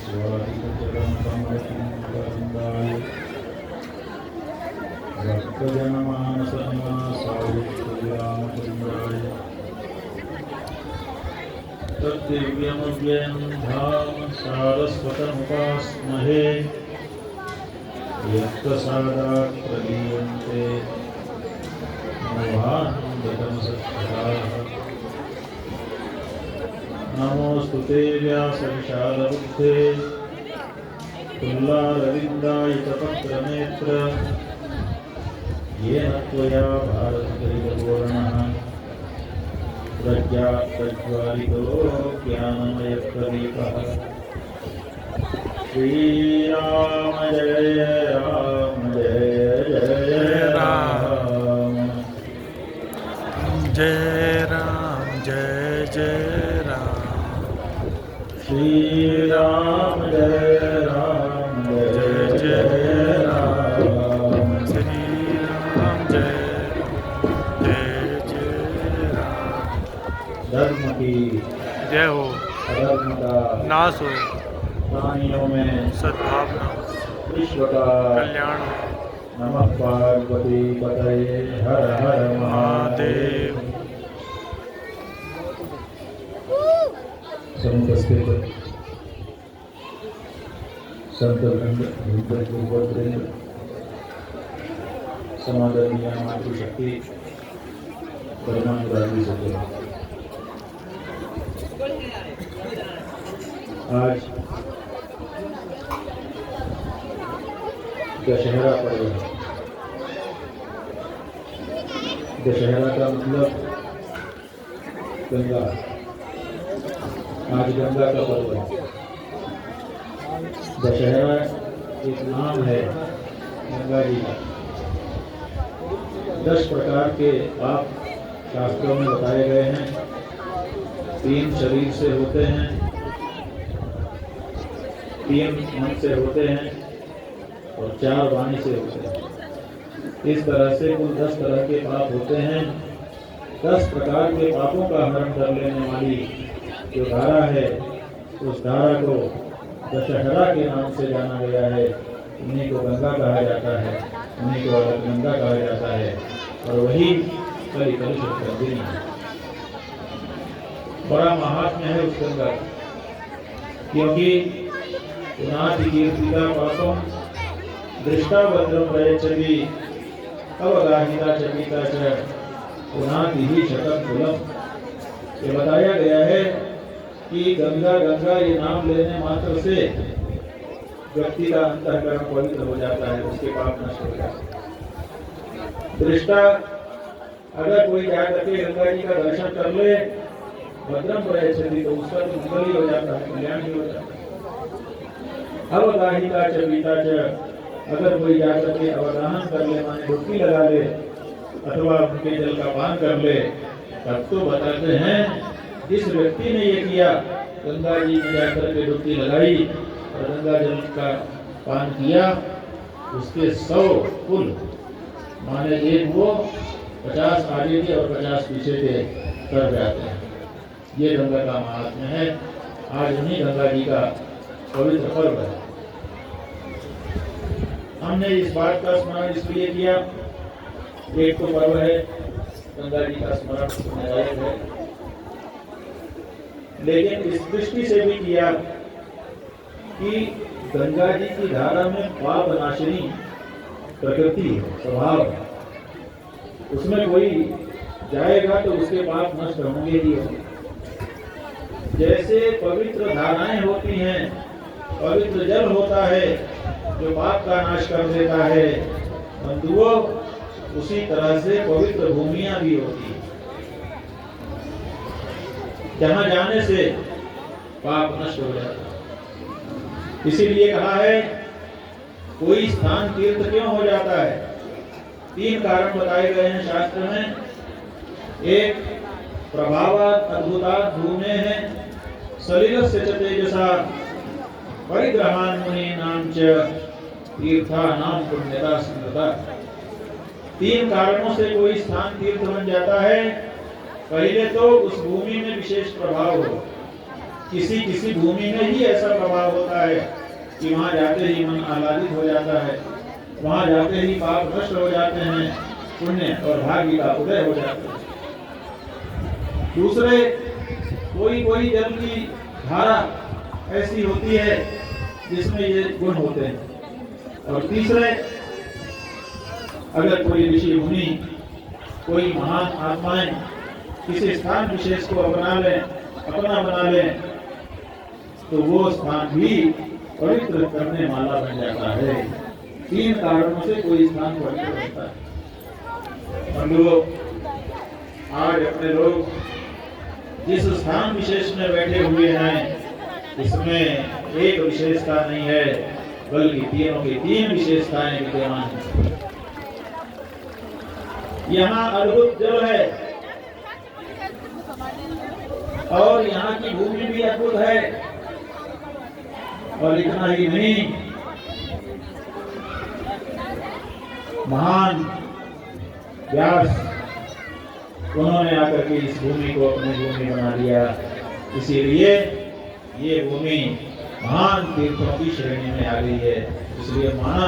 स्वाधिकचरणकमलकुण्डलिन्दाय भक्तजनमानसनिवासाय तद्दिव्यमव्ययं धाम सारस्वतमुपास्महे यत्प्रसादात् प्रदीयन्ते मोहान्धतमसत्कटाः। नमोऽस्तु ते व्यासविशालबुद्धे तुल्लारविन्दायितपत्रनेत्र येन त्वया भारतकलितपूर्णः प्रज्ञाप्रज्वालितो ज्ञानमयप्रदीपः। श्रीराम जय राम जय जय राम जय राम जय जय राम श्रीराम जय राम जय जय राम श्री राम जय जय राम। धर्म की जय हो, अधर्म का नाश हो, प्राणियों में सद्भावना विश्व का कल्याण हो। नमः पार्वती पतये हर हर महादेव। समुपस्थित संत वृंद समादरणीय मातृशक्ति परमानुरागी सज्जन, आज दशहरा पर्व है। दशहरा का मतलब गंगा। आज गंगा का पर्व है। दशहरा एक नाम है गंगा जी का। 10 प्रकार के पाप शास्त्रों में बताए गए हैं। 3 शरीर से होते हैं, 3 मन से होते हैं और 4 वाणी से होते हैं। इस तरह से कुल 10 तरह के पाप होते हैं। 10 प्रकार के पापों का हरण कर लेने वाली जो धारा है, उस धारा को दशहरा के नाम से जाना गया है। उन्हीं को गंगा कहा जाता है, उन्हीं को गंगा कहा जाता है और वही कलिकलुष है। बड़ा महात्म्य है उस गंगा का, क्योंकि पुनाति कीर्तिता पापम दृष्टा भद्रम प्रयच्छति अवगाहिता च पीता च पुनाति ही शतम कुलम। ये बताया गया है कि गंगा गंगा ये नाम लेने मात्र से व्यक्ति का अंतःकरण पवित्र हो जाता है, उसके पाप नष्ट हो जाते हैं। दृष्टा अगर कोई जाकर के गंगा जी का दर्शन कर ले भद्रम प्रयच्छति तो उसका तो मंगल ही हो जाता है, कल्याण ही हो जाता है। अवगाहिता च पीता च, अगर कोई जाकर के अवगाहन कर ले माने डुबकी लगा ले अथवा उनके जल का पान कर ले, तब तो बताते हैं जिस व्यक्ति ने ये किया, गंगा जी में जाकर के डुबकी लगाई और गंगा जल का पान किया, उसके 100 कुल माने एक वो 50 आगे के और 50 पीछे के कर जाते हैं। ये गंगा का महात्म्य है। आज उन्हीं गंगा जी का पवित्र पर्व है। हमने इस बात का स्मरण इसलिए किया, एक तो पर्व है गंगा जी का स्मरण लायक है, लेकिन इस दृष्टि से भी किया कि गंगा जी की धारा में पाप नाशिनी प्रकृति है, स्वभाव है। उसमें कोई जाएगा तो उसके पाप नष्ट होंगे ही होंगे। जैसे पवित्र धाराएं होती हैं, पवित्र जल होता है जो पाप का नाश कर देता है बंधुओं, उसी तरह से पवित्र भूमियां भी होती हैं जहां जाने से पाप नष्ट हो जाता है। इसीलिए कहा है कोई स्थान तीर्थ क्यों हो जाता है। 3 कारण बताए गए हैं शास्त्र में। एक प्रभावात् अद्भुतात् भूमे है सलिलस्य च तेजसा परिग्रहान् मुनीनां च तीर्थानां पुण्यता संगता। 3 कारणों से कोई स्थान तीर्थ बन जाता है। पहले तो उस भूमि में विशेष प्रभाव हो, किसी किसी भूमि में ही ऐसा प्रभाव होता है कि वहां जाते ही मन आह्लादित हो जाता है, वहां जाते ही पाप नष्ट हो जाते हैं, पुण्य और भाग्य का उदय हो जाता है। दूसरे कोई कोई जल की धारा ऐसी होती है जिसमें ये गुण होते हैं। और तीसरे, अगर कोई ऋषि मुनि, कोई महान आत्माएं किसी स्थान विशेष को अपना बना लें तो वो स्थान भी पवित्र करने वाला बन जाता है। 3 कारणों से कोई स्थान पवित्र होता है। हम लोग आज अपने लोग जिस स्थान विशेष में बैठे हुए हैं इसमें एक विशेषता नहीं है, बल्कि तीनों की 3 विशेषताएं विद्यमान हैं। यहाँ अद्भुत जल है और यहाँ की भूमि भी अद्भुत है। और इतना ही नहीं, महान व्यास उन्होंने आकर के इस भूमि को अपनी भूमि बना लिया। इसीलिए ये भूमि महान तीर्थों की श्रेणी में आ गई है। इसलिए माना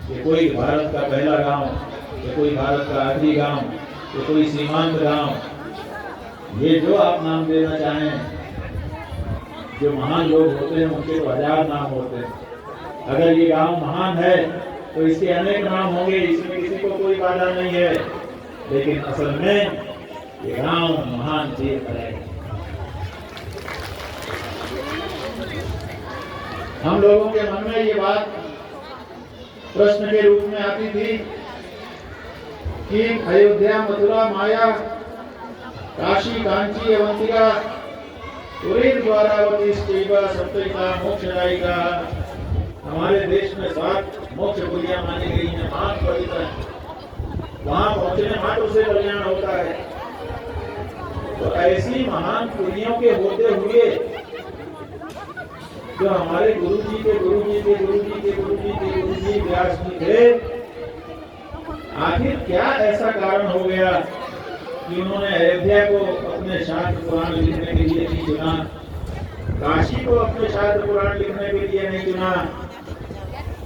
कि कोई भारत का पहला गांव, या कोई भारत का आखिरी गांव, या कोई सीमांत गांव, ये जो आप नाम देना चाहें, जो महान लोग होते हैं उनके तो 1000 नाम होते हैं। अगर ये गांव महान है तो इसके अनेक नाम होंगे, इसमें किसी को कोई बाधा नहीं है। लेकिन असल में ये गांव महान तीर्थ है। हम लोगों के मन में ये बात प्रश्न के रूप में आती थी कि अयोध्या, मथुरा, माया, काशी, कांची, अवंतिका, तुरीन, द्वारावती, स्टीबा, सप्तैका, मोक्षदायिका, हमारे देश में 7 मोक्ष पुरियां मानी गई हैं, महान पवित्र है। वहां पहुंचने मात्र से कल्याण होता है। तो ऐसी महान पुरियों के होते हुए जो हमारे गुरु जी के गुरु जी के गुरु जी के गुरु जी के गुरु जी व्यास जी थे, आखिर क्या ऐसा कारण हो गया कि उन्होंने अयोध्या को अपने शास्त्र पुराण लिखने के लिए नहीं चुना, काशी को अपने शास्त्र पुराण लिखने के लिए नहीं चुना,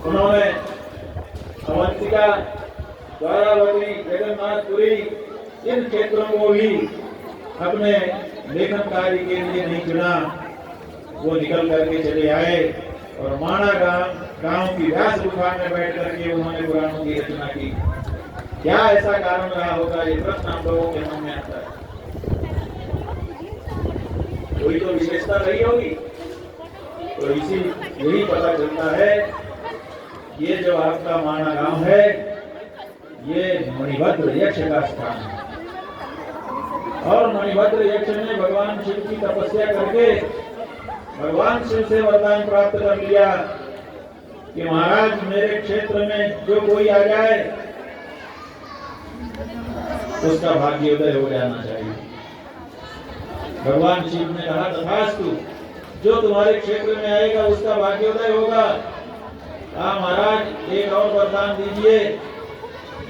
उन्होंने अवंतिका, द्वारावती, जगन्नाथपुरी इन क्षेत्रों को भी अपने लेखन कार्य के लिए नहीं चुना। वो निकल करके चले आए और माणा गांव की व्यास गुफा में बैठ करके उन्होंने पुराणों की रचना की। क्या ऐसा कारण रहा होगा, ये प्रश्न हम लोगों के मन में आता है। कोई तो विशेषता रही होगी। तो यही पता चलता है, ये जो आपका माणा गांव है ये मणिभद्र यक्ष का स्थान है। और मणिभद्र यक्ष ने भगवान शिव की तपस्या करके भगवान शिव से वरदान प्राप्त कर लिया कि महाराज मेरे क्षेत्र में जो कोई आ जाए उसका भाग्योदय हो जाना चाहिए। भगवान शिव ने कहा तथास्तु, जो तुम्हारे क्षेत्र में आएगा उसका भाग्योदय होगा। कहा महाराज एक और वरदान दीजिए,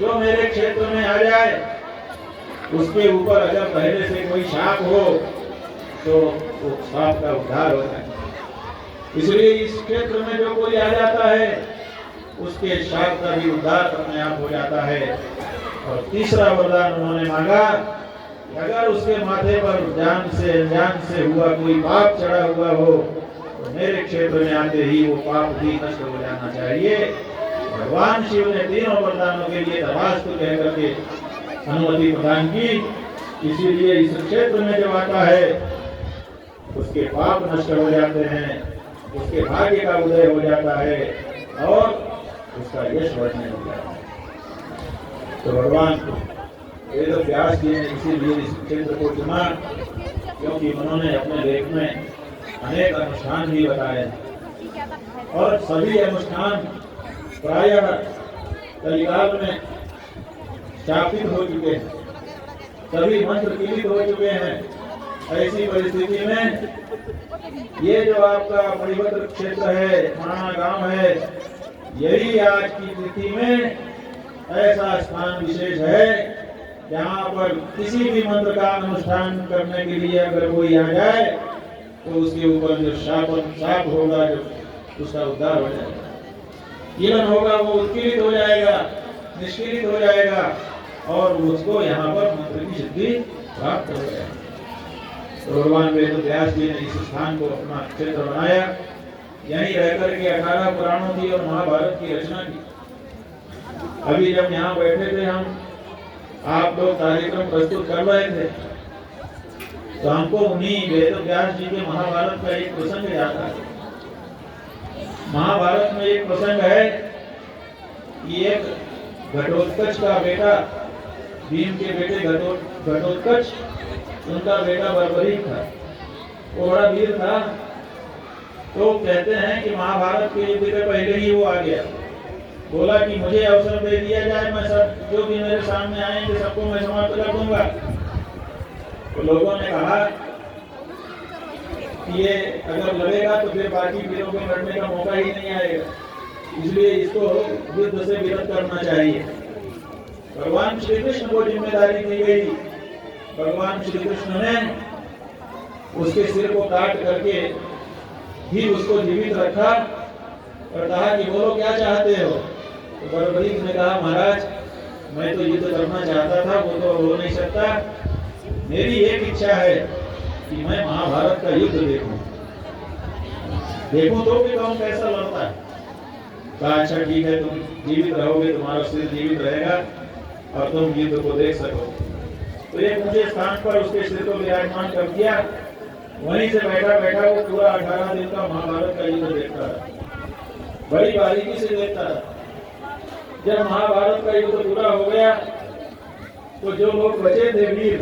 जो मेरे क्षेत्र में आ जाए उसके ऊपर अगर पहले से कोई शाप हो तो वो शाप का उद्धार हो जाए। इसलिए इस क्षेत्र में जो कोई आ जाता है उसके शाप का भी उद्धार अपने आप हो जाता है। और तीसरा वरदान उन्होंने मांगा कि अगर उसके माथे पर जान से अनजान से हुआ कोई पाप चढ़ा हुआ हो तो मेरे क्षेत्र में आते ही वो पाप भी नष्ट हो जाना चाहिए। भगवान शिव ने तीनों वरदानों के लिए तथास्तु कह करके अनुमति प्रदान की। इसीलिए इस क्षेत्र में जब आता है उसके पाप नष्ट हो जाते हैं, उसके भाग्य का उदय हो जाता है और उसका यश बढ़ने लग जाता है। तो भगवान वेद व्यास जी ने इसीलिए इस क्षेत्र को चुना, क्योंकि उन्होंने अपने लेख में अनेक अनुष्ठान भी बताए और सभी अनुष्ठान प्रायः कलिकाल में स्थापित हो चुके हैं, सभी मंत्र किलित हो चुके हैं। ऐसी परिस्थिति में ये जो आपका मणिभद्र क्षेत्र है, माणा गांव है, यही आज की तिथि में ऐसा स्थान विशेष है जहाँ पर किसी भी मंत्र का अनुष्ठान करने के लिए अगर कोई आ जाए तो उसके ऊपर जो शाप होगा, जो उसका उद्धार हो जाएगा, किलन होगा वो उत्कीर्णित हो जाएगा, निष्क्रिय हो जाएगा और उसको यहाँ पर मंत्र की सिद्धि प्राप्त हो जाएगी। तो भगवान वेदव्यास जी ने इस स्थान को अपना क्षेत्र बनाया, यहीं रहकर के 18 पुराणों की और महाभारत की रचना की। अभी जब यहाँ बैठे थे हम, आप लोग कार्यक्रम प्रस्तुत कर रहे थे, तो हमको उन्हीं वेदव्यास जी के महाभारत का एक प्रसंग याद आया। महाभारत में एक प्रसंग है कि एक घटोत्कच का बेटा, भीम के बेटे घटोत्कच, उनका बेटा बर्बरीक था, वो बड़ा वीर था। तो कहते हैं कि महाभारत के युद्ध के पहले ही वो आ गया, बोला कि मुझे अवसर दे दिया जाए, मैं सब जो भी मेरे सामने आएंगे सबको मैं समाप्त कर दूंगा। तो लोगों ने कहा कि ये अगर लड़ेगा तो फिर बाकी वीरों को लड़ने का मौका ही नहीं आएगा, इसलिए इसको युद्ध से विरत करना चाहिए। भगवान श्री कृष्ण को जिम्मेदारी दी गई। भगवान श्री कृष्ण ने उसके सिर को काट करके भी उसको जीवित रखा और कहा कि बोलो क्या चाहते हो। तो बर्बरीक ने कहा, महाराज मैं तो युद्ध करना चाहता था, वो तो हो नहीं सकता, मेरी एक इच्छा है कि मैं महाभारत का युद्ध देखूं तो भी कौन कैसा लड़ता है। कहा अच्छा ठीक है, तुम जीवित रहोगे, तुम्हारा सिर जीवित रहेगा और तुम युद्ध को देख सको। तो एक ऊंचे स्थान पर उसके सिर को विराजमान कर दिया, वहीं से बैठा बैठा वो पूरा 18 दिन का महाभारत का युद्ध देखता था, बड़ी बारीकी से देखता था। जब महाभारत का युद्ध पूरा हो गया तो जो लोग बचे थे वीर,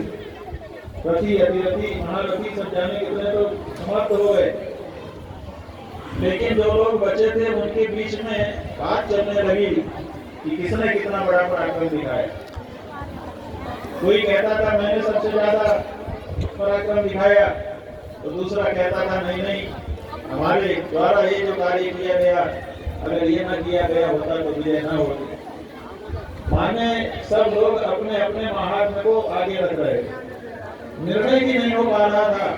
रथी, अतिरथी, महारथी, सब जाने कितने तो समाप्त हो गए, लेकिन जो लोग बचे थे उनके बीच में बात चलने लगी कि किसने कितना बड़ा पराक्रम दिखाया। कोई कहता था मैंने सबसे ज्यादा पराक्रम दिखाया, तो दूसरा कहता था नहीं नहीं, हमारे द्वारा ये जो कार्य किया गया, अगर ये ना किया गया होता तो विजय ना होती। माने सब लोग अपने अपने महात्म्य को आगे रख रहे थे, निर्णय भी नहीं हो पा रहा था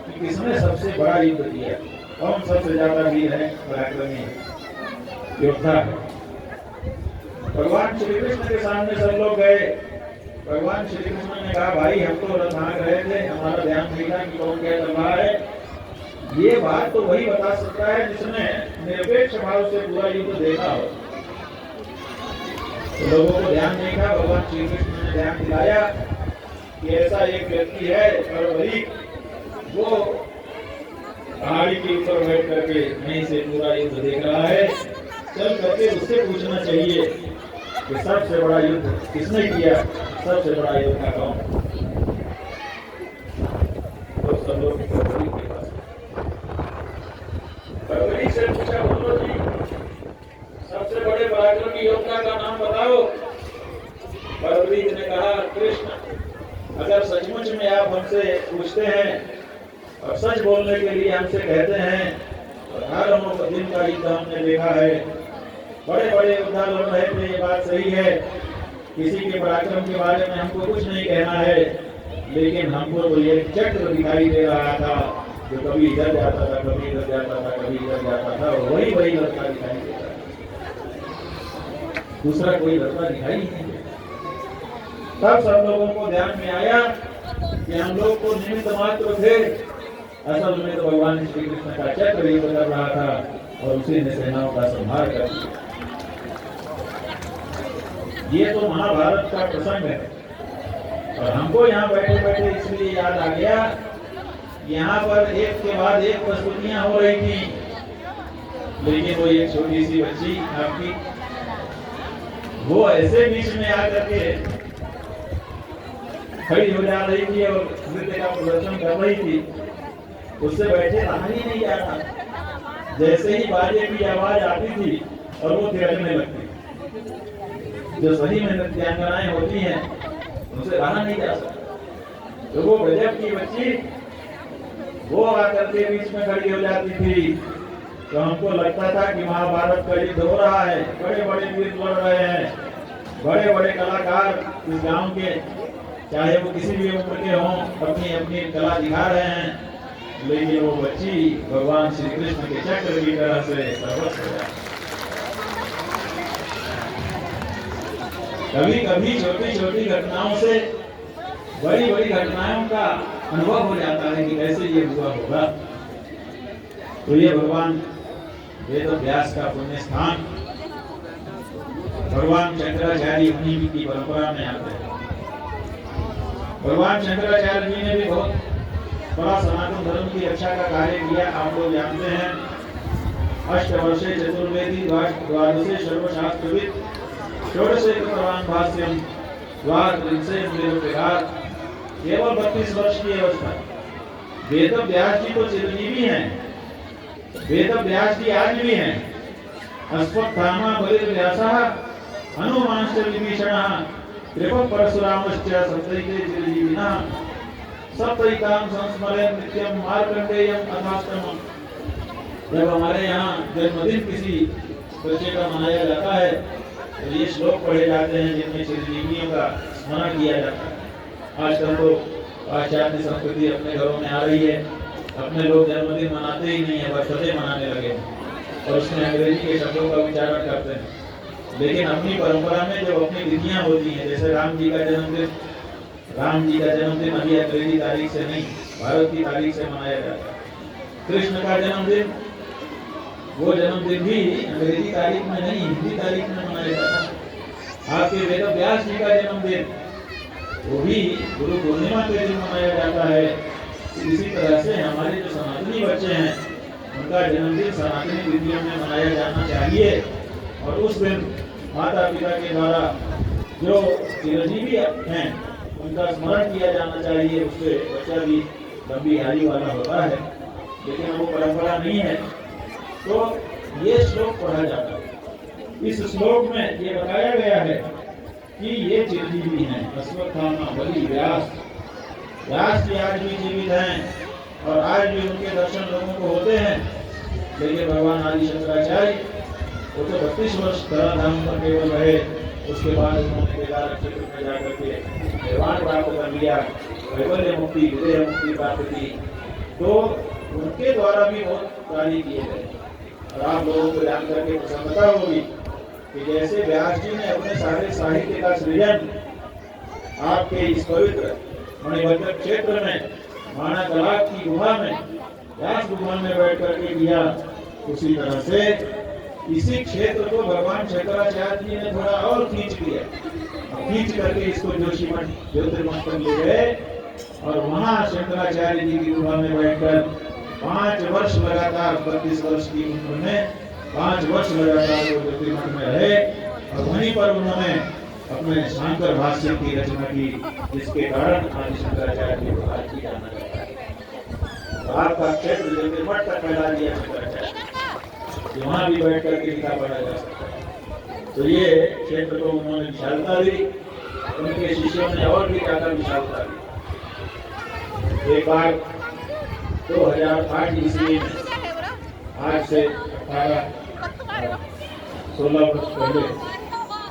कि किसने सबसे बड़ा युद्ध किया, कौन सबसे ज्यादा वीर है, पराक्रमी योद्धा है। भगवान श्री कृष्ण के सामने सब लोग गए। भगवान श्री कृष्ण ने कहा, भाई हम तो रथ हाँक रहे थे, हमारा ध्यान नहीं था कि कौन क्या कर रहा है। ये बात तो वही बता सकता है जिसने निरपेक्ष भाव से पूरा युद्ध देखा हो। तो लोगों को ध्यान नहीं था, भगवान श्री कृष्ण ने ध्यान दिलाया कि ऐसा एक व्यक्ति है बर्बरीक, वो पहाड़ी के ऊपर बैठ करके वहीं से पूरा युद्ध देख रहा है, चल करके उससे पूछना चाहिए कि सबसे बड़ा युद्ध किसने किया, सबसे बड़ा योद्धा कौन। तो सब लोग बर्बरीक से पूछा, बोलो जी सबसे बड़े पराक्रमी योद्धा का नाम बताओ। बर्बरीक ने कहा, कृष्ण, अगर सचमुच में आप हमसे पूछते हैं और सच बोलने के लिए हमसे कहते हैं, तो हजारों दिन का युद्ध हमने देखा है, बड़े बड़े योद्धा लड़ रहे थे, ये बात सही है, किसी के पराक्रम के बारे में हमको कुछ नहीं कहना है, लेकिन हमको तो ये चक्र दिखाई दे रहा था जो कभी इधर जाता था, कभी इधर जाता था, कभी इधर जाता था, वही वही लड़का दिखाई देता था, दूसरा कोई लड़का दिखाई नहीं देता। तब सब लोगों को ध्यान में आया कि हम लोग को निमित्त मात्र थे, असल में तो भगवान श्री कृष्ण का चक्र युद्ध कर रहा था और उसी ने सेनाओं का संहार कर दिया। ये तो महाभारत का प्रसंग है और हमको यहाँ बैठे बैठे इसलिए याद आ गया, यहाँ पर एक के बाद एक प्रस्तुतियां हो रही थी, लेकिन वो एक छोटी सी बच्ची आपकी, वो ऐसे बीच में आकर के खड़ी हो जा रही थी और नृत्य का प्रदर्शन कर रही थी, उससे बैठे रहा ही नहीं जा रहा। जैसे ही बाजे की आवाज आती थी और वो थिरकने लगती, जो सही में नृत्यांगनाएं होती हैं उनसे रहा नहीं जा सकता। तो वो गजब की बच्ची वो आकर के बीच में खड़ी हो जाती थी, तो हमको लगता था कि महाभारत का युद्ध हो रहा है, बड़े बड़े वीर लड़ रहे हैं, बड़े बड़े कलाकार इस गांव के, चाहे वो किसी भी उम्र के हों, अपनी अपनी कला दिखा रहे हैं लेकिन वो बच्ची भगवान श्री कृष्ण के चक्र की तरह से सर्वस्व हो जाती। कभी कभी छोटी छोटी घटनाओं से बड़ी बड़ी घटनाओं का अनुभव हो जाता है कि कैसे ये हुआ होगा। तो ये भगवान वेद व्यास का पुण्य स्थान भगवान शंकराचार्य मुनि की परंपरा में आते हैं। भगवान शंकराचार्य जी ने भी बहुत बड़ा सनातन धर्म की रक्षा का कार्य किया। आप लोग जानते हैं, अष्टवर्षे चतुर्वेदी द्वादशे सर्वशास्त्रविद षोडशे कृतवान भाष्यम द्वादशे निरुक्तिकार। केवल 32 वर्ष की अवस्था। वेद व्यास जी तो चिरंजीवी हैं, वेद व्यास जी आज भी हैं। अश्वत्थामा बलिर्व्यासः हनुमांश्च विभीषणः कृपः परशुरामश्च सप्तैके चिरंजीविनः सप्तैकां संस्मरेन् नित्यं मार्कण्डेयं तथाष्टमम्। जब हमारे यहाँ जन्मदिन किसी बच्चे का मनाया जाता है तो ये श्लोक पढ़े जाते हैं जिनमें चिरंजीवियों का स्मरण किया जाता है। आजकल तो पाश्चात्य संस्कृति अपने घरों में आ रही है, अपने लोग जन्मदिन मनाते ही नहीं है, बर्थडे मनाने लगे और उसमें अंग्रेजी के शब्दों का उच्चारण करते हैं। लेकिन अपनी परंपरा में जो अपनी तिथियां होती हैं, जैसे राम जी का जन्मदिन अभी अंग्रेजी तारीख से नहीं, भारत की तारीख से मनाया जाता है। कृष्ण का जन्मदिन, वो जन्मदिन भी अंग्रेजी तारीख में नहीं, हिंदी तारीख में मनाया जाता है। आपके वेद व्यास जी का जन्मदिन वो भी गुरु पूर्णिमा के दिन मनाया जाता है। इसी तरह से हमारे जो सनातनी बच्चे हैं उनका जन्मदिन सनातनी तिथियों में मनाया जाना चाहिए और उस दिन माता पिता के द्वारा जो चिरंजीवी हैं उनका स्मरण किया जाना चाहिए। उससे बच्चा भी लंबी आयु वाला होता है, लेकिन वो परंपरा नहीं है। तो ये श्लोक पढ़ा जाता है। इस श्लोक में ये बताया गया है कि ये चिरंजीवी हैं, अश्वत्थामा बलि व्यास। व्यास जी आज भी जीवित हैं और आज भी उनके दर्शन लोगों को होते हैं। लेकिन भगवान आदि शंकराचार्य वो तो 32 वर्ष धराधाम पर केवल रहे, उसके बाद उन्होंने केदार क्षेत्र में जाकर के निर्वाण प्राप्त कर लिया, कैवल्य मुक्ति, विदेह मुक्ति प्राप्त की। तो उनके द्वारा भी बहुत कार्य किए गए और आप लोगों को जानकर के प्रसन्नता होगी कि जैसे व्यास जी ने अपने सारे साहित्य का सृजन आपके इस पवित्र मणिभद्र क्षेत्र में माणाकलाग की गुहा में, व्यास गुहा में बैठ करके किया, उसी तरह से इसी क्षेत्र को भगवान शंकराचार्य जी ने थोड़ा और खींच लिया। खींच करके इसको जोशीमठ ज्योतिर्मठ ले गए और वहां शंकराचार्य जी की गुहा में बैठकर 5 वर्ष लगातार, 32 वर्ष की उम्र में 5 वर्ष लगातार वो ज्योतिर्मठ में रहे और वहीं पर उन्होंने अपने शांकर भाष्य की रचना की, जिसके कारण आदि शंकराचार्य जी को आज भी जाना जाता है। तो आपका क्षेत्र ज्योतिर्मठ तक फैला दिया शंकराचार्य, वहां भी बैठ करके गीता पढ़ा जा सकता है। तो ये क्षेत्र को उन्होंने विशालता दी, उनके शिष्यों ने और भी ज्यादा विशालता दी। एक बार 2008 ईस्वी में, आज से 16 वर्ष पहले,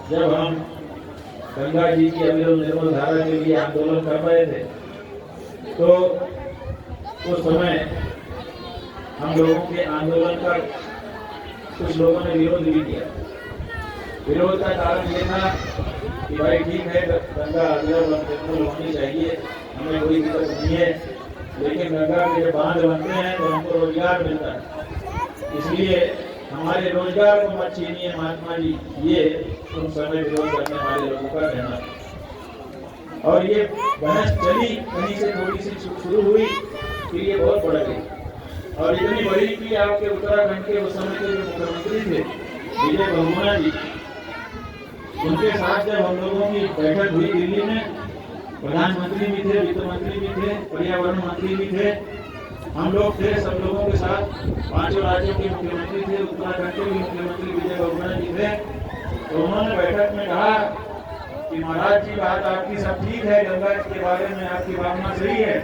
जब हम गंगा जी की अविरल निर्मल धारा के लिए आंदोलन कर रहे थे, तो उस समय हम लोगों के आंदोलन का कुछ लोगों ने विरोध भी किया। विरोध का कारण ये था कि भाई ठीक है, गंगा अविरल निर्मल होनी चाहिए, हमें कोई दिक्कत नहीं है, लेकिन गंगा के जब बांध बनते हैं तो हमको रोजगार मिलता है, इसलिए हमारे रोजगार को मत छीनिए महात्मा जी। ये उन समय विरोध करने वाले लोगों का कहना था और ये बहस चली, कहीं से थोड़ी सी शुरू हुई, फिर ये बहुत बढ़ गई और इतनी बड़ी कि आपके उत्तराखंड के उस समय के जो मुख्यमंत्री थे विजय बहुगुणा जी, उनके साथ जब हम लोगों की बैठक हुई दिल्ली में, प्रधानमंत्री भी थे, वित्त मंत्री भी थे, पर्यावरण मंत्री भी थे, हम लोग थे, सब लोगों के साथ 5 राज्यों के मुख्यमंत्री थे, उत्तराखंड के भी मुख्यमंत्री विजय बहुगुणा जी थे। तो उन्होंने बैठक में कहा कि महाराज जी, बात आपकी सब ठीक है, गंगा के बारे में आपकी भावना सही है,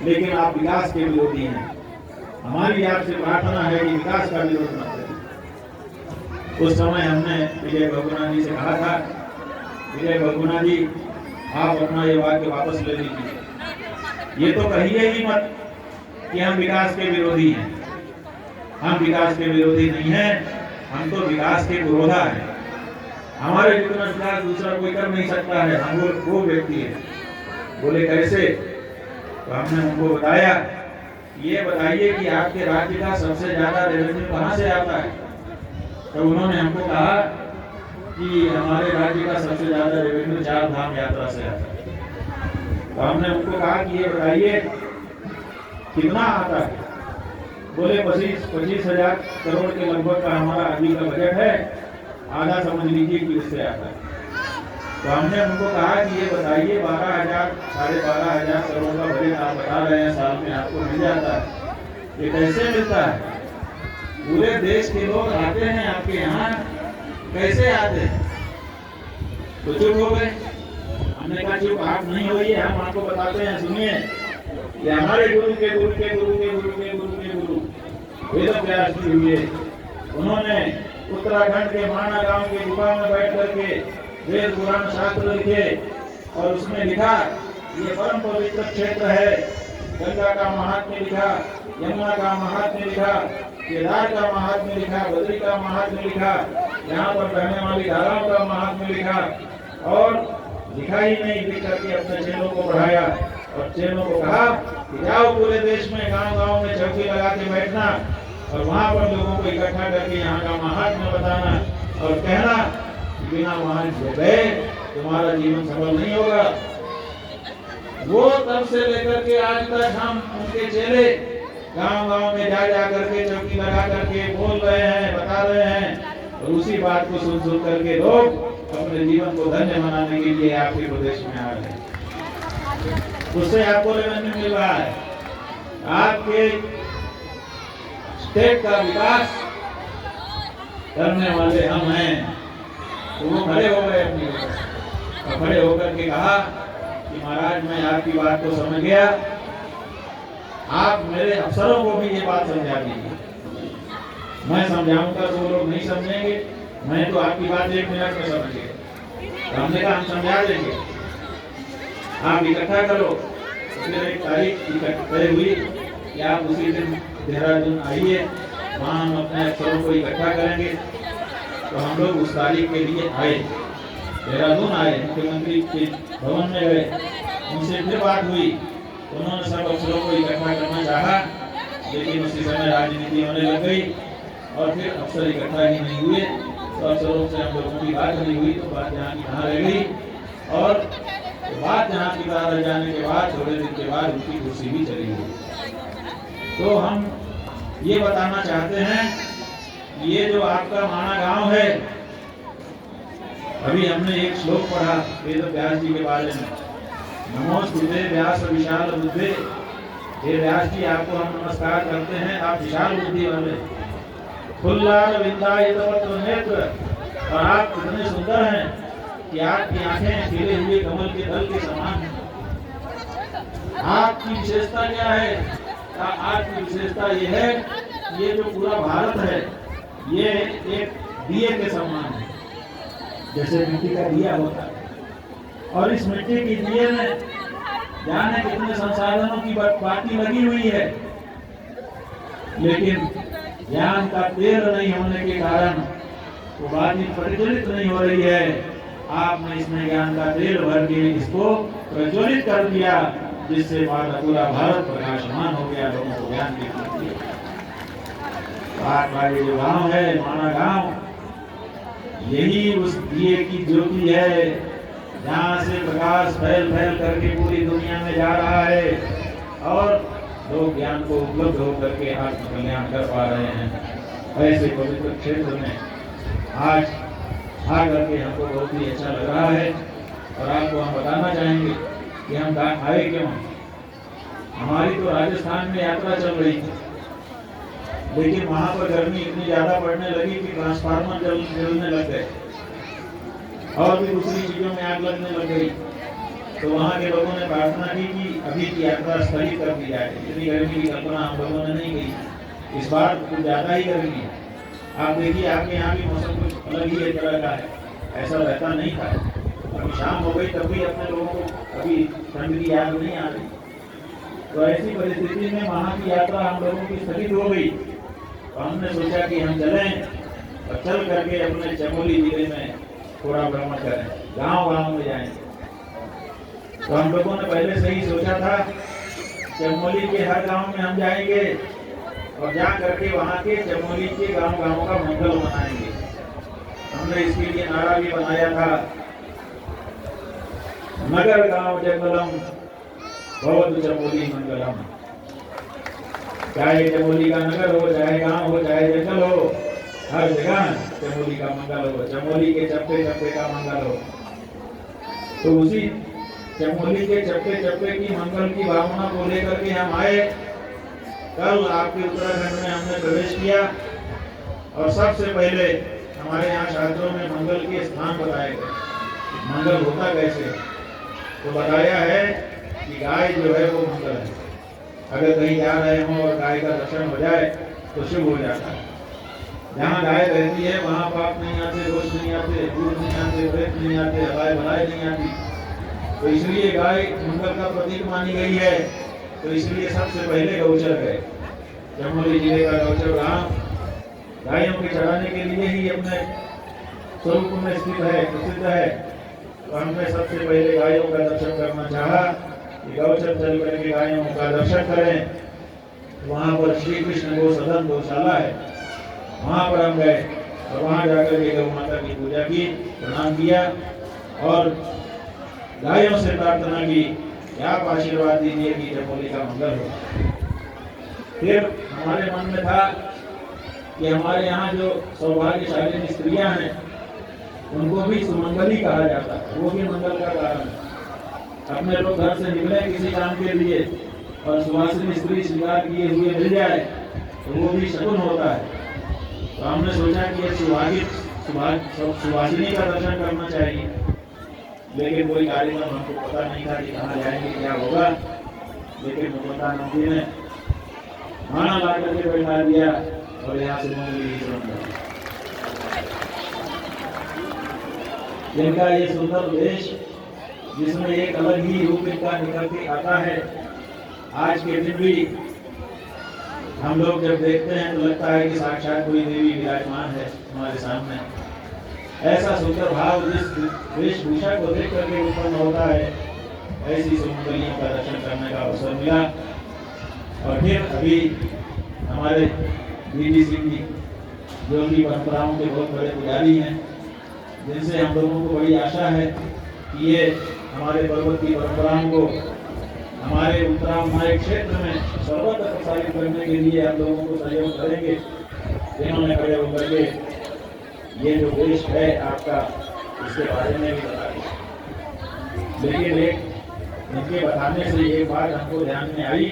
लेकिन आप विकास के विरोधी हैं। हमारी आपसे प्रार्थना है कि विकास का विरोध मत करें। उस समय हमने विजय बहुगुणा जी से कहा था, विजय बहुगुणा जी, आप अपना ये वाक्य वापस ले लीजिए, ये तो कहिए ही मत कि हम विकास के विरोधी हैं। हम विकास के विरोधी नहीं हैं, हम तो विकास के पुरोधा हैं। हमारे जितना विकास दूसरा कोई कर नहीं सकता है, हम वो व्यक्ति है। बोले कैसे? तो हमने उनको बताया, ये बताइए कि आपके राज्य का सबसे ज्यादा रेवेन्यू कहाँ से आता है? तो उन्होंने हमको कहा कि हमारे राज्य का सबसे ज्यादा रेवेन्यू 4 धाम यात्रा से आता है। तो हमने उनको कहा कि ये बताइए कितना आता है? बोले 25,000 करोड़ के लगभग का हमारा अभी का बजट है, आधा समझ लीजिए कि उससे आता है। तो हमने उनको कहा कि ये बताइए 12,000 साढ़े 12,000 करोड़ का बजट आप बता रहे हैं साल में आपको मिल जाता है, ये कैसे मिलता है? पूरे देश के लोग आते हैं आपके यहाँ, कैसे आते हैं? तो चुप हो गए। हमने कहा चुप आप नहीं होइए, हम आपको बताते हैं, सुनिए। ये हमारे गुरु के गुरु के गुरु के गुरु के गुरु के गुरु वेद व्यास जी हुए। उन्होंने उत्तराखंड के माना गांव के गुफा में बैठ करके वेद पुराण शास्त्र लिखे और उसमें लिखा ये परम पवित्र क्षेत्र है। गंगा का महात्म्य लिखा, यमुना का महात्म्य लिखा, केदार का महात्म्य लिखा, बद्री का महात्म्य लिखा, यहाँ पर बहने वाली धाराओं का महात्म्य लिखा और लिखा ही नहीं, लिख करके अपने चेलों को पढ़ाया और चेलों को कहा कि जाओ पूरे देश में गांव-गांव में चौकी लगा के बैठना और वहां पर लोगों को इकट्ठा करके यहाँ का महात्म्य बताना और कहना कि बिना वहां गए तुम्हारा जीवन सफल नहीं होगा। वो तब से लेकर के आज तक हम उनके चेले गांव-गांव में जा करके चौकी लगा करके बोल रहे हैं, बता रहे हैं और उसी बात को सुन करके लोग अपने जीवन को धन्य बनाने के लिए आपके प्रदेश में आ रहे हैं। उससे आपको रेवेन्यू मिल रहा है, आपके स्टेट का विकास करने वाले हम हैं। तो वो खड़े हो गए अपनी और खड़े होकर के कहा कि महाराज मैं आपकी बात को समझ गया, आप मेरे अफसरों को भी ये बात समझा दीजिए। मैं समझाऊंगा तो वो लोग नहीं समझेंगे, मैं तो आपकी बात 1 मिनट में समझ गया। हमने कहा हम समझा देंगे, आप इकट्ठा करो। फिर एक तारीख तय हुई कि आप उसी दिन देहरादून आइए, वहाँ हम अपने अफसरों को इकट्ठा करेंगे। तो हम लोग उस तारीख के लिए आए, देहरादून आए, मुख्यमंत्री के भवन में गए, उनसे फिर बात हुई। उन्होंने सब अफसरों को इकट्ठा करना चाहा, लेकिन उसी समय राजनीति होने लग गई और फिर अफसर इकट्ठा ही नहीं हुए। तो अफसरों से हम लोगों की बात नहीं हुई, तो बात यहाँ की यहाँ रह गई और बात यहाँ की रह जाने के बाद थोड़े दिन के बाद उनकी कुर्सी भी चली गई। तो हम ये बताना चाहते हैं कि ये जो आपका माना गांव है, अभी हमने एक श्लोक पढ़ा वेद व्यास जी के बारे में, नमोस्तुते व्यास विशाल बुद्धे। हे व्यास जी आपको हम नमस्कार करते हैं, आप विशाल बुद्धि वाले, फुल्लार विंदायतवत्र नेत्र, और आप इतने सुंदर हैं कि आपकी आंखें खिले हुए कमल के दल के समान हैं। आपकी विशेषता क्या है? आपकी विशेषता ये है, ये जो पूरा भारत है ये एक दिए के समान है, जैसे मिट्टी का दिया होता है। और इस मिट्टी की दिए में जाने कितने संसाधनों की बाती लगी हुई है, लेकिन ज्ञान का तेल नहीं होने के कारण वो बाती प्रज्वलित नहीं हो रही है। आपने इसमें ज्ञान का तेल भर के इसको प्रज्वलित कर दिया, जिससे पूरा भारत प्रकाशमान हो गया, लोगों को ज्ञान की प्राप्ति। वाले जो गांव है माना गांव, यही उस दिए की ज्योति है, जहाँ से प्रकाश फैल फैल करके पूरी दुनिया में जा रहा है और लोग ज्ञान को उपलब्ध होकर के आत्म कल्याण कर पा रहे हैं। ऐसे पवित्र क्षेत्र में आज आकर के हमको बहुत ही अच्छा लग रहा है और आपको हम बताना चाहेंगे कि हम आए क्यों। हमारी तो राजस्थान में यात्रा चल रही थी, लेकिन वहां पर गर्मी इतनी ज्यादा पड़ने लगी कि ट्रांसफार्मर जलने लग गए और भी दूसरी चीजों में आग लगने लग गई। तो वहां के लोगों ने प्रार्थना की कि अभी की यात्रा स्थगित कर दी जाए। इतनी गर्मी की कल्पना हम लोगों ने नहीं की, इस बार कुछ ज्यादा ही गर्मी है। आप देखिए आपके यहाँ भी मौसम कुछ अलग ही एक तरह का है, ऐसा रहता नहीं था। अभी शाम हो गई तब भी अपने लोगों को अभी ठंड की याद नहीं आ रही। तो ऐसी परिस्थिति में वहाँ की यात्रा हम लोगों की स्थगित हो गई। तो हमने सोचा कि हम चलें और चल करके अपने चमोली जिले में थोड़ा भ्रमण करें, गांव-गांव में जाएंगे। तो हम लोगों ने पहले से ही सोचा था चमोली के हर गांव में हम जाएंगे और जा करके वहाँ के चमोली के गांव-गांव का मंगल मनाएंगे। हमने इसके लिए नारा भी बनाया था, नगर गांव जंगलम भवतु चमोली मंगलम। चाहे चमोली का नगर हो, चाहे गांव हो, चाहे जंगल हो, हर जगह चमोली का मंगल हो, चमोली के चप्पे चप्पे का मंगल हो। तो उसी चमोली के चप्पे चप्पे की मंगल की भावना को लेकर के हम आए। कल आपके उत्तराखंड में हमने प्रवेश किया और सबसे पहले हमारे यहाँ शास्त्रों में मंगल के स्थान बताए गए। मंगल होता कैसे, तो बताया है कि गाय जो है वो मंगल है। अगर कहीं जा रहे हों और गाय का दर्शन हो जाए तो शुभ हो जाता है। जहाँ गाय रहती है वहाँ पाप नहीं आते, दोष नहीं आते, भूत नहीं आते, प्रेत नहीं आते, हवाएं भलाई नहीं आती। तो इसलिए गाय मंगल का प्रतीक मानी गई है। तो इसलिए सबसे पहले गौचर गए। चमोली जिले का गौचर गांव गायों के चराने के लिए ही अपने स्वरूप में स्थित है, प्रसिद्ध है। तो हमने सबसे पहले गायों का दर्शन करना चाहा कि गौचर चल करके गायों का दर्शन करें। वहाँ पर श्री कृष्ण गो सदन गौशाला है, वहाँ पर हम गए और वहाँ जाकर के गौ माता की पूजा की, प्रणाम किया और गायों से प्रार्थना की कि आप आशीर्वाद दीजिए कि चमोली का मंगल हो। फिर हमारे मन में था कि हमारे यहाँ जो सौभाग्यशाली स्त्रियां हैं उनको भी सुमंगली कहा जाता है, वो भी मंगल का कारण है। अपने लोग घर से निकले किसी काम के लिए और सुवासिनी स्त्री श्रृंगार किए हुए मिल जाए तो वो भी शगुन होता है। तो हमने सोचा कि सुवासिनी का दर्शन करना चाहिए, लेकिन कोई कार्यक्रम हमको पता नहीं था कि कहाँ जाएंगे, क्या होगा। लेकिन मुख्यमंत्री जी ने खाना ला करके बैठा दिया और यहाँ से मंगली इनका ये सुंदर देश जिसमें एक अलग ही रूप इनका निकल के आता है। आज के दिन भी हम लोग जब देखते हैं तो लगता है कि साक्षात कोई देवी विराजमान है हमारे सामने। ऐसा सुंदर भाव जिस वेशभूषा को देख करके उत्पन्न होता है, ऐसी सुमंगलियों का दर्शन करने का अवसर मिला। और फिर अभी हमारे बीडी सिंह जी जो कि परंपराओं के बहुत बड़े पुजारी हैं, जिनसे हम लोगों को बड़ी आशा है कि ये हमारे पर्वत की परंपराओं को हमारे उत्तरामाई क्षेत्र में सर्वत्र प्रसारित करने के लिए हम लोगों को सहयोग करेंगे। जिन्होंने खड़े होकर के ये जो देश है आपका, इसके बारे में भी बताया। लेकिन एक इनके बताने से एक बात हमको ध्यान में आई,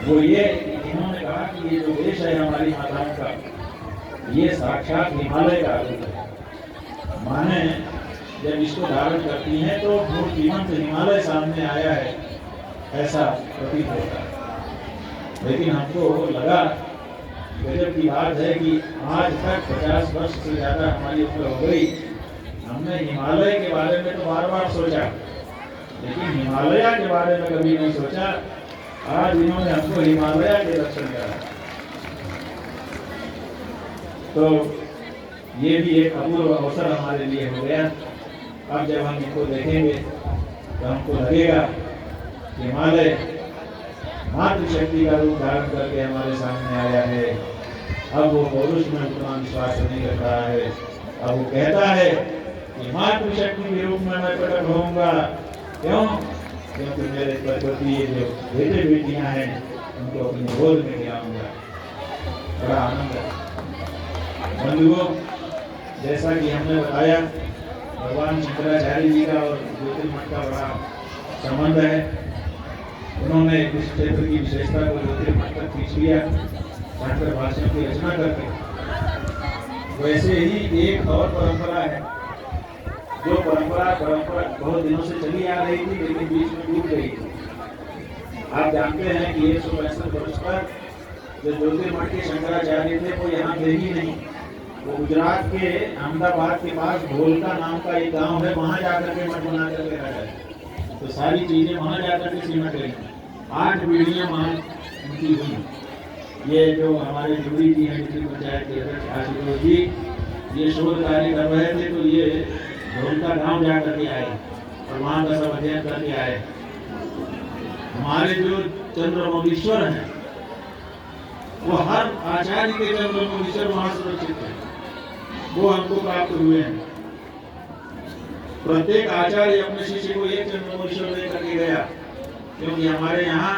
वो ये इन्होंने कहा कि ये जो देश है हमारी माताओं का, ये साक्षात हिमालय का रूप है। माने जब इसको धारण करती हैं तो मूर्तिमंत हिमालय सामने आया है, ऐसा प्रतीत होता है। लेकिन हमको लगा गजब की बात है कि आज तक 50 वर्ष से ज़्यादा हमारी उम्र हो गई, हमने हिमालय के बारे में तो बार बार सोचा, लेकिन हिमालय के बारे में कभी नहीं सोचा। आज इन्होंने हमको हिमालय के दर्शन करा। तो ये भी एक अपूर्व अवसर हमारे लिए हो गया। अब जब हम इनको देखेंगे तो हमको लगेगा कि हिमालय मातृशक्ति का रूप धारण करके हमारे सामने आया है। अब वो पौरुष में उतना विश्वास नहीं कर रहा है। अब वो कहता है कि मातृशक्ति के रूप में मैं प्रकट होऊंगा। क्यों? क्योंकि मेरे प्रकृति ये जो बेटे बेटियां हैं उनको अपनी गोद में गिराऊंगा। बड़ा आनंद है बंधुओं। जैसा कि हमने बताया, भगवान शंकराचार्य जी का और ज्योतिर्मठ का बड़ा संबंध है। उन्होंने इस क्षेत्र की विशेषता को ज्योतिर्मठ तक खींच लिया, शास्त्र भाषण की रचना करके। वैसे ही एक और परंपरा है, जो परंपरा बहुत दिनों से चली आ रही थी लेकिन बीच में टूट गई थी। आप जानते हैं कि 165 वर्ष तक जो ज्योतिर्मठ के शंकराचार्य थे वो यहाँ थे ही नहीं। वो गुजरात के अहमदाबाद के पास ढोलका नाम का एक गांव है, वहाँ जाकर के मठ बना करके रह गए। तो सारी चीजें वहाँ जाकर के सिमट गई। 8 पीढ़ियां मान उनकी हुई। ये जो हमारे जुड़ी जी हैं जिसकी पंचायत के अध्यक्ष आशुतोष जी, ये शोध कार्य कर रहे थे तो ये ढोलका गांव जा करके आए और वहाँ का सब अध्ययन करके आए। हमारे जो चंद्रमौलीश्वर हैं वो हर आचार्य के चंद्रमौलीश्वर वहाँ सुरक्षित है, वो हमको प्राप्त हुए हैं। प्रत्येक आचार्य अपने शिष्य को एक चंद्रमौलीश्वर लेकर के गया, क्योंकि हमारे यहाँ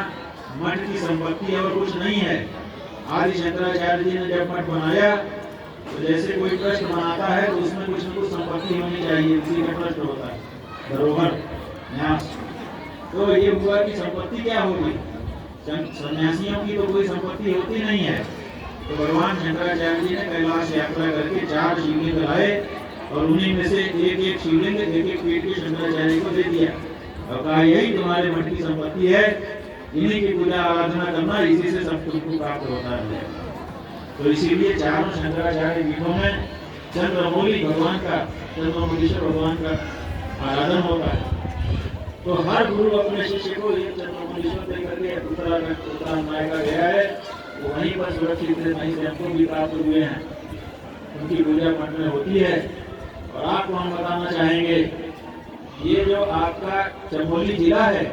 मठ की संपत्ति और कुछ नहीं है। आदि शंकराचार्य जी ने जब मठ बनाया तो जैसे कोई ट्रस्ट बनाता है तो उसमें कुछ न कुछ संपत्ति होनी चाहिए, इसी का ट्रस्ट होता है, धरोहर न्यास। तो ये हुआ कि संपत्ति क्या होगी, सन्यासियों की तो कोई संपत्ति होती नहीं है। तो भगवान शंकराचार्य जी ने कैलाश यात्रा करके 4 शिवलिंग लाए और उन्हीं में से एक शिवलिंग एक पीठ के शंकराचार्य को दे दिया और कहा यही तुम्हारे मठ की संपत्ति है, इन्हीं की पूजा आराधना करना, इसी से सब तुमको प्राप्त होता है। तो इसीलिए चारों शंकराचार्य पीठों में चंद्रमौली भगवान का, चंद्रमौलीश्वर भगवान का आराधन होता है। तो हर गुरु अपने शिष्य को ये चंद्रमौलीश्वर देकर के उत्तरायण का गया है, वो वहीं पर सुरक्षित है, वहीं से हमको भी प्राप्त हुए हैं। उनकी पूजा मठ में होती है। और आपको हम बताना चाहेंगे, ये जो आपका चमोली जिला है,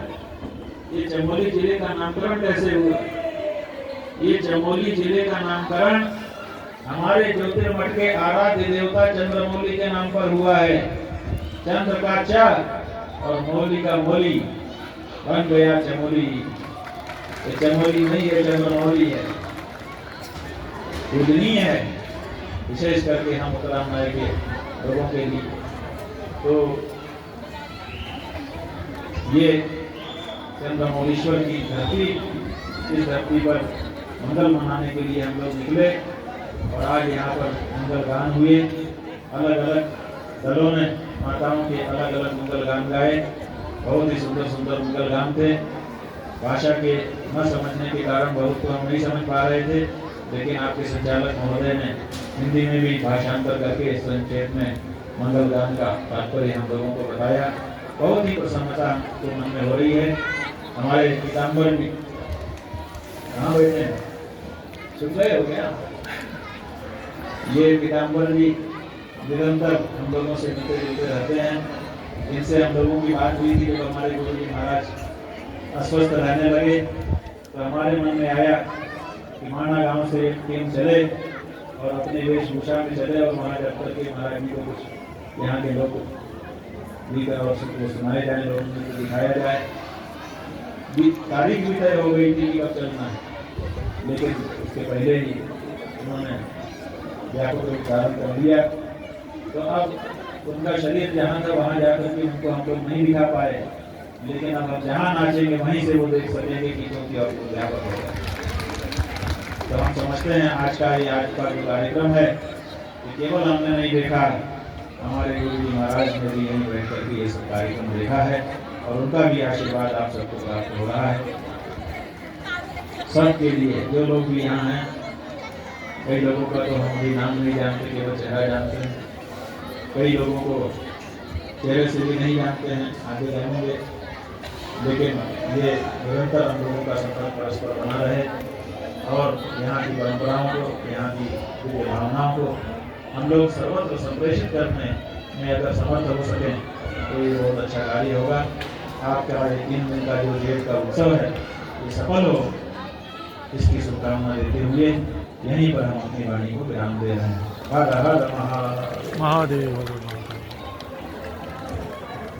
ये चमोली जिले का नामकरण कैसे हुआ? ये चमोली जिले का नामकरण हमारे ज्योतिर्मठ के आराध्य देवता चंद्रमौली के नाम पर हुआ है। चंद्र का च और मौली का मौली बन गया चमोली। ये चमोली नहीं है, चंद्रमौली है, पूजनीय है, विशेष करके हम उत्तरायण के लोगों के लिए। तो ये चंद्रमौलीश्वर की धरती, इस धरती पर मंगल मनाने के लिए हम लोग निकले और आज यहाँ पर मंगल गान हुए। अलग अलग दलों ने माताओं के अलग अलग मंगल गान गाए, बहुत ही सुंदर सुंदर मंगल गान थे। भाषा के न समझने के कारण बहुत को हम नहीं समझ पा रहे थे, लेकिन आपके संचालक महोदय ने हिंदी में भी भाषांतर करके संक्षेप में मंगल गान का तात्पर्य हम लोगों को बताया। बहुत ही प्रसन्नता तो मन में हो रही है। हमारे पीताम्बर भी कहाँ बैठे हैं, सुन गए हो क्या? ये पीताम्बर जी निरंतर हम लोगों से मिलते जुलते रहते हैं। इनसे हम लोगों की बात हुई थी जब हमारे गुरु जी महाराज अस्वस्थ रहने लगे, तो हमारे मन में आया कि माना गांव से एक टीम चले और अपने वेशभूषा में चले और वहाँ जब तक के महाराज जी को कुछ यहाँ के लोग लेकर और सबको सुनाए जाए, लोगों को दिखाया जाए। तारीख भी तय हो गई थी कि कब चलना है, लेकिन उसके पहले ही उन्होंने व्यापक रूप धारण कर दिया। तो अब उनका शरीर जहाँ था वहाँ जाकर के उनको हम लोग नहीं दिखा पाए, लेकिन अब हम जहाँ नाचेंगे वहीं से वो देख सकेंगे कि क्योंकि और व्यापक होगा। तो हम समझते हैं आज का जो कार्यक्रम है ये केवल हमने नहीं देखा, हमारे गुरु जी महाराज ने भी यहीं बैठ करके ये सब कार्यक्रम देखा है और उनका भी आशीर्वाद आप सबको प्राप्त हो रहा है। सबके लिए जो लोग भी यहाँ हैं, कई लोगों का तो हम भी नाम नहीं जानते, केवल चेहरा जानते हैं, कई लोगों को चेहरे से भी नहीं जानते हैं, आगे रहेंगे। लेकिन ये निरंतर हम लोगों का संपर्क परस्पर बना रहे और यहाँ की परंपराओं को, यहाँ की दिव्य भावनाओं को हम लोग सर्वत्र संप्रेषित करने में अगर समर्थ हो सकें तो ये बहुत अच्छा कार्य होगा। आपका ये 3 दिन का जो जेठ का उत्सव है ये सफल हो, इसकी शुभकामना देते हुए यहीं पर हम अपनी वाणी को विराम दे रहे हैं। हर हर महादेव।